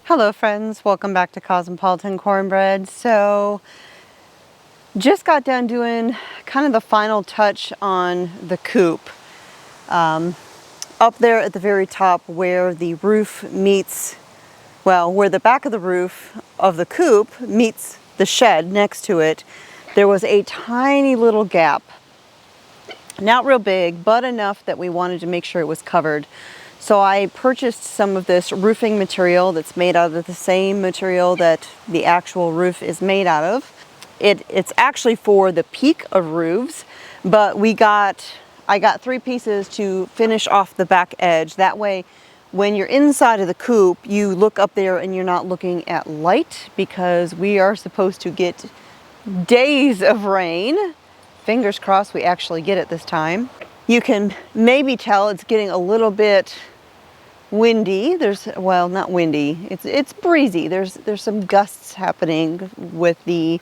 Hello friends, welcome back to Cosmopolitan Cornbread. So just got done doing kind of the final touch on the coop. Up there at the very top where the roof meets, well, where the back of the roof of the coop meets the shed next to it, there was a tiny little gap. Not real big, but enough that we wanted to make sure it was covered. So I purchased some of this roofing material that's made out of the same material that the actual roof is made out of. It's actually for the peak of roofs, but I got 3 pieces to finish off the back edge. That way, when you're inside of the coop, you look up there and you're not looking at light, because we are supposed to get days of rain. Fingers crossed we actually get it this time. You can maybe tell it's getting a little bit windy. Well, not windy. It's breezy. There's some gusts happening with the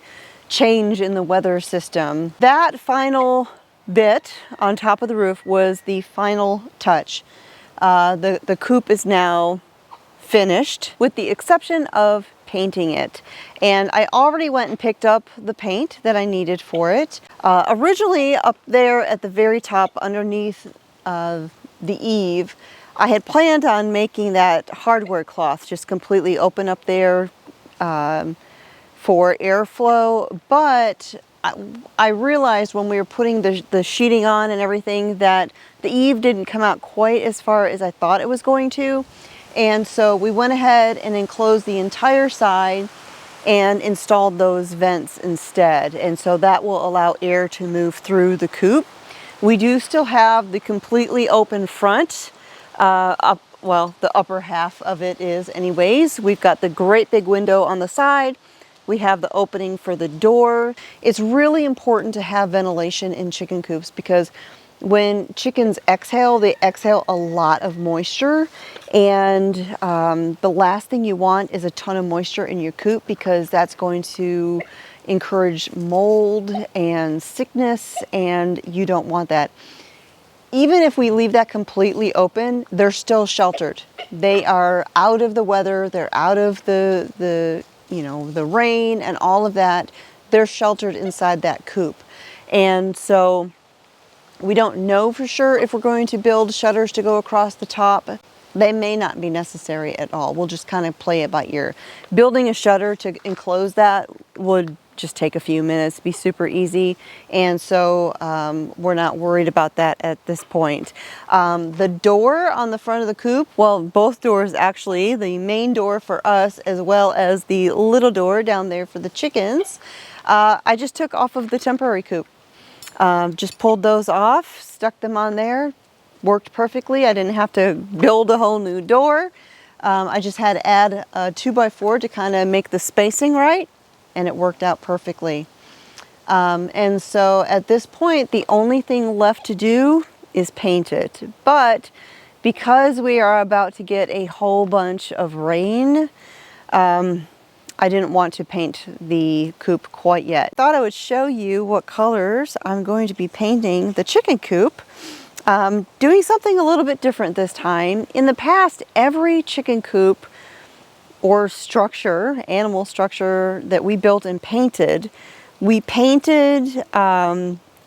change in the weather system. That final bit on top of the roof was the final touch. The coop is now finished, with the exception of painting it. And I already went and picked up the paint that I needed for it. Originally up there at the very top underneath the eave, I had planned on making that hardware cloth just completely open up there for airflow, but I realized when we were putting the sheeting on and everything that the eave didn't come out quite as far as I thought it was going to. And so we went ahead and enclosed the entire side and installed those vents instead. And so that will allow air to move through the coop. We do still have the completely open front. Well, the upper half of it is anyways. We've got the great big window on the side. We have the opening for the door. It's really important to have ventilation in chicken coops, because when chickens exhale, they exhale a lot of moisture, and the last thing you want is a ton of moisture in your coop, because that's going to encourage mold and sickness, and you don't want that. Even if we leave that completely open, they're still sheltered. They are out of the weather, they're out of the rain and all of that. They're sheltered inside that coop. And so we don't know for sure if we're going to build shutters to go across the top. They may not be necessary at all. We'll just kind of play it by ear. Building a shutter to enclose that would just take a few minutes, be super easy. And so we're not worried about that at this point. The door on the front of the coop, well, both doors actually, the main door for us as well as the little door down there for the chickens, I just took off of the temporary coop. Just pulled those off, stuck them on there, worked perfectly. I didn't have to build a whole new door. I just had to add a 2x4 to kind of make the spacing right, and it worked out perfectly. And so at this point, the only thing left to do is paint it. But because we are about to get a whole bunch of rain, I didn't want to paint the coop quite yet. I thought I would show you what colors I'm going to be painting the chicken coop. Doing something a little bit different this time. In the past, every chicken coop or structure, animal structure that we built and painted, we painted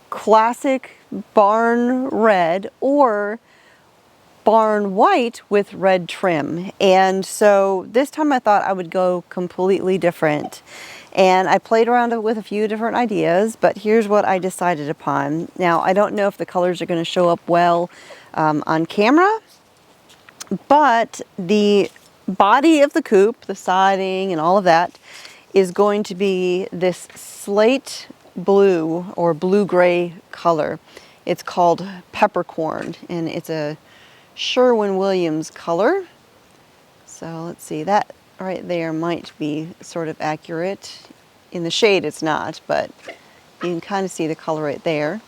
classic barn red or barn white with red trim. And so this time I thought I would go completely different. And I played around with a few different ideas, but here's what I decided upon. Now, I don't know if the colors are going to show up well on camera, but the body of the coop, the siding and all of that, is going to be this slate blue or blue-gray color. It's called peppercorn, and it's a Sherwin-Williams color. So let's see, that right there might be sort of accurate. In the shade it's not, but you can kind of see the color right there.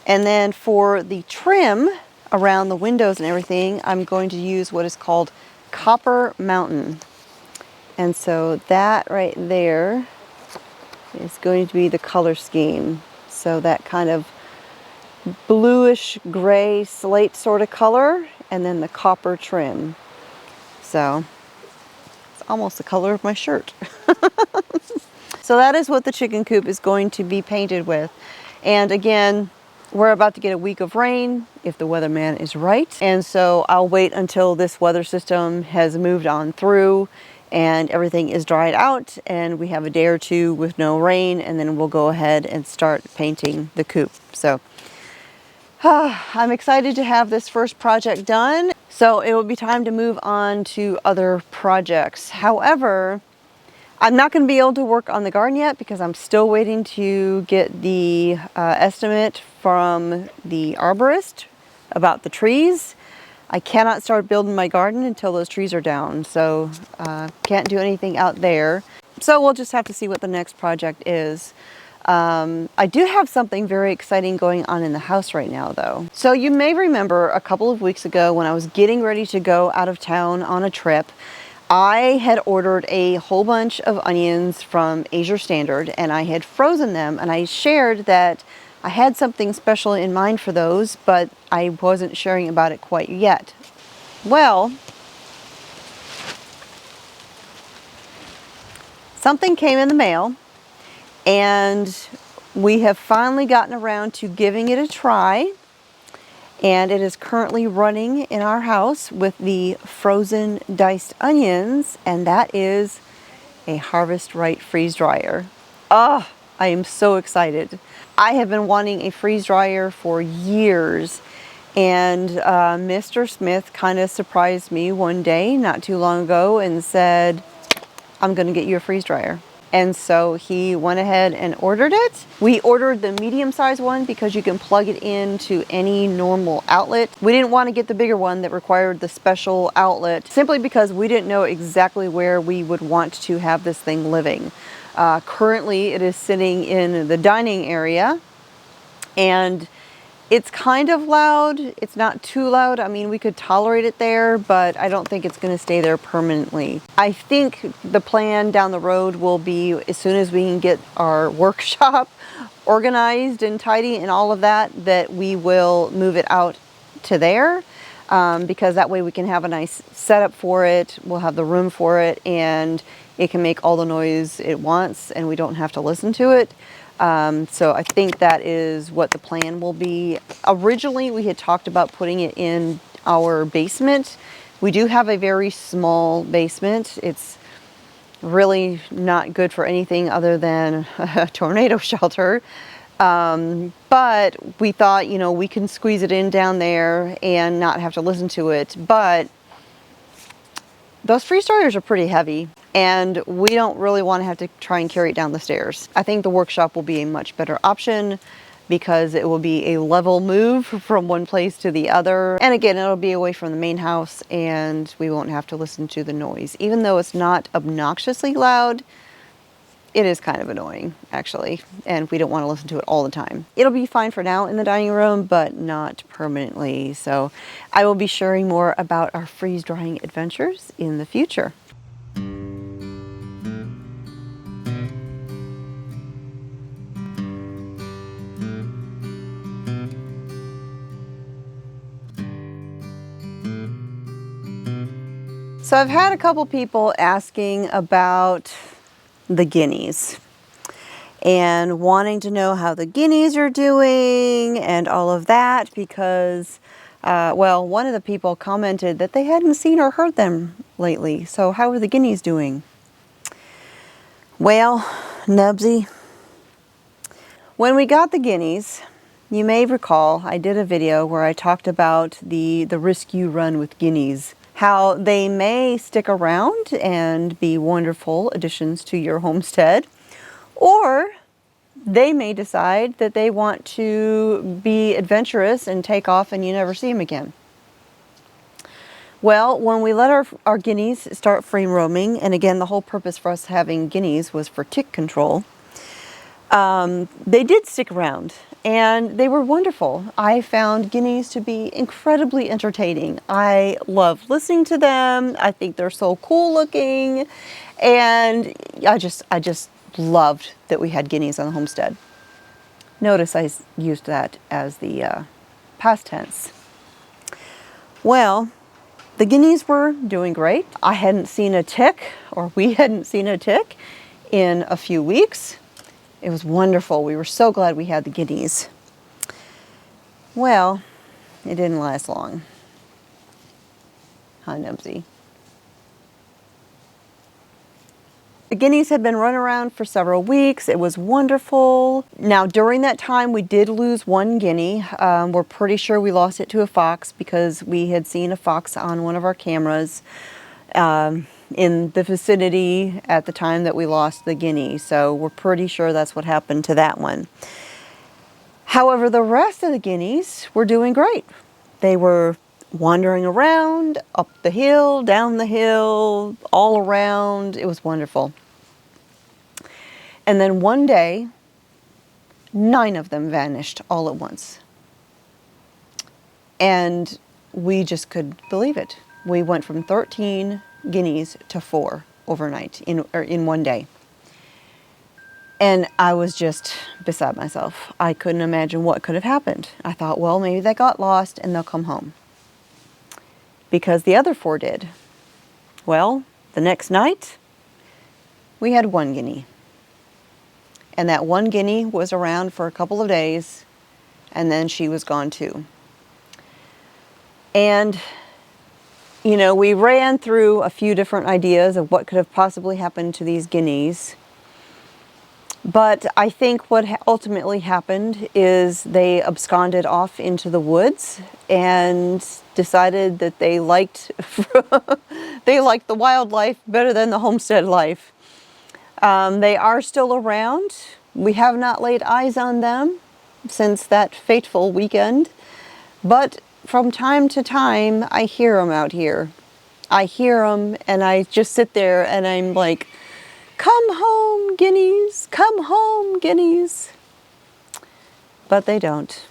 And then for the trim around the windows and everything, I'm going to use what is called Copper Mountain. And so that right there is going to be the color scheme. So that kind of bluish gray slate sort of color, and then the copper trim. So almost the color of my shirt. So that is what the chicken coop is going to be painted with. And again, we're about to get a week of rain if the weatherman is right. And so I'll wait until this weather system has moved on through and everything is dried out and we have a day or two with no rain, and then we'll go ahead and start painting the coop. So I'm excited to have this first project done. So it will be time to move on to other projects. However, I'm not going to be able to work on the garden yet because I'm still waiting to get the estimate from the arborist about the trees. I cannot start building my garden until those trees are down, so can't do anything out there. So we'll just have to see what the next project is. I do have something very exciting going on in the house right now though. So you may remember a couple of weeks ago when I was getting ready to go out of town on a trip, I had ordered a whole bunch of onions from Asia Standard and I had frozen them, and I shared that I had something special in mind for those, but I wasn't sharing about it quite yet. Well, something came in the mail and we have finally gotten around to giving it a try. And it is currently running in our house with the frozen diced onions, and that is a Harvest Right freeze dryer. Oh, I am so excited. I have been wanting a freeze dryer for years, and Mr. Smith kind of surprised me one day not too long ago and said, I'm going to get you a freeze dryer. And so he went ahead and ordered it. We ordered the medium-sized one because you can plug it into any normal outlet. We didn't want to get the bigger one that required the special outlet simply because we didn't know exactly where we would want to have this thing living. Currently, it is sitting in the dining area, and it's kind of loud. It's not too loud. I mean, we could tolerate it there, but I don't think it's going to stay there permanently. I think the plan down the road will be, as soon as we can get our workshop organized and tidy and all of that, that we will move it out to there, because that way we can have a nice setup for it. We'll have the room for it, and it can make all the noise it wants, and we don't have to listen to it. So I think that is what the plan will be. Originally, we had talked about putting it in our basement. We do have a very small basement. It's really not good for anything other than a tornado shelter. But we thought, you know, we can squeeze it in down there and not have to listen to it. But those freeze dryers are pretty heavy, and we don't really want to have to try and carry it down the stairs. I think the workshop will be a much better option because it will be a level move from one place to the other. And again, it'll be away from the main house and we won't have to listen to the noise. Even though it's not obnoxiously loud, it is kind of annoying actually, and we don't want to listen to it all the time. It'll be fine for now in the dining room, but not permanently. So I will be sharing more about our freeze drying adventures in the future. So I've had a couple people asking about the guineas and wanting to know how the guineas are doing and all of that because, well, one of the people commented that they hadn't seen or heard them lately. So how are the guineas doing? Well, Nubsy, when we got the guineas, you may recall I did a video where I talked about the risk you run with guineas. How they may stick around and be wonderful additions to your homestead, or they may decide that they want to be adventurous and take off and you never see them again. Well, when we let our guineas start free roaming, and again, the whole purpose for us having guineas was for tick control, they did stick around. And they were wonderful. I found guineas to be incredibly entertaining. I love listening to them. I think they're so cool looking. And I just loved that we had guineas on the homestead. Notice I used that as the past tense. Well, The guineas were doing great. I hadn't seen a tick, or we hadn't seen a tick in a few weeks. It was wonderful. We were so glad we had the guineas. Well, it didn't last long. Huh, Nubsy? The guineas had been run around for several weeks. It was wonderful. Now, during that time, we did lose one guinea. We're pretty sure we lost it to a fox because we had seen a fox on one of our cameras in the vicinity at the time that we lost the guinea. So we're pretty sure that's what happened to that one. However, the rest of the guineas were doing great. They were wandering around, up the hill, down the hill, all around. It was wonderful. And then one day, 9 of them vanished all at once. And we just couldn't believe it. We went from 13 guineas to 4 overnight in one day. And I was just beside myself. I couldn't imagine what could have happened. I thought, well, maybe they got lost and they'll come home. Because the other 4 did. Well, the next night, we had 1 guinea. And that 1 guinea was around for a couple of days, and then she was gone too. And, you know, we ran through a few different ideas of what could have possibly happened to these guineas. But I think what ultimately happened is they absconded off into the woods and decided that they liked the wildlife better than the homestead life. They are still around. We have not laid eyes on them since that fateful weekend. But from time to time, I hear them out here. I hear them and I just sit there and I'm like, come home, guineas, come home, guineas. But they don't.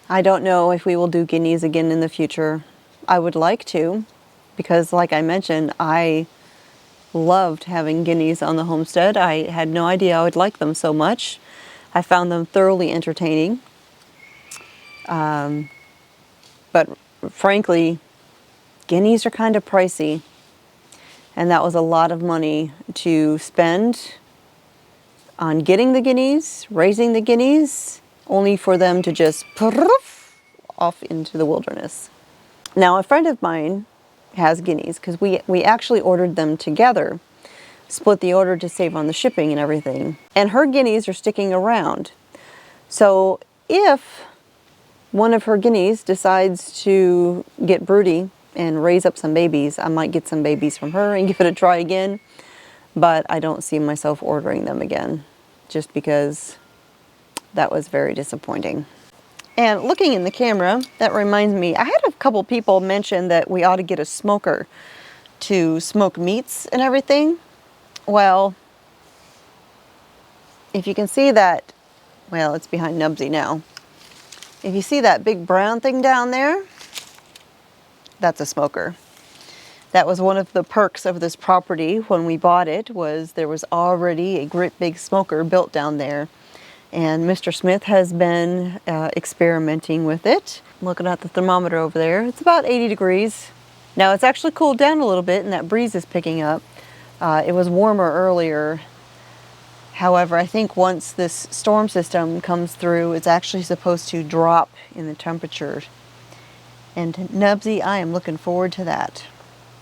I don't know if we will do guineas again in the future. I would like to, because like I mentioned, I loved having guineas on the homestead. I had no idea I would like them so much. I found them thoroughly entertaining. But frankly, guineas are kind of pricey. And that was a lot of money to spend on getting the guineas, raising the guineas, only for them to just poof off into the wilderness. Now, a friend of mine has guineas because we actually ordered them together, split the order to save on the shipping and everything. And her guineas are sticking around. So if one of her guineas decides to get broody and raise up some babies, I might get some babies from her and give it a try again. But I don't see myself ordering them again, just because that was very disappointing. And looking in the camera, that reminds me, I had a couple people mention that we ought to get a smoker to smoke meats and everything. Well, if you can see that, well, it's behind Nubsy now. If you see that big brown thing down there, that's a smoker. That was one of the perks of this property when we bought it, was there was already a great big smoker built down there. And Mr. Smith has been experimenting with it. Looking at the thermometer over there, it's about 80 degrees. Now it's actually cooled down a little bit and that breeze is picking up. It was warmer earlier. However, I think once this storm system comes through, it's actually supposed to drop in the temperature. And Nubsy, I am looking forward to that,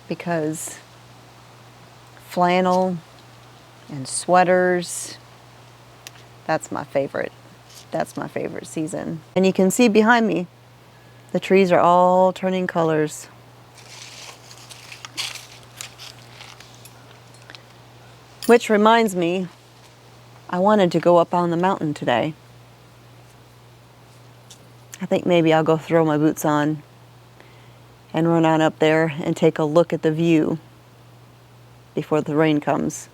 because flannel and sweaters, that's my favorite. That's my favorite season. And you can see behind me, the trees are all turning colors. Which reminds me, I wanted to go up on the mountain today. I think maybe I'll go throw my boots on and run on up there and take a look at the view before the rain comes.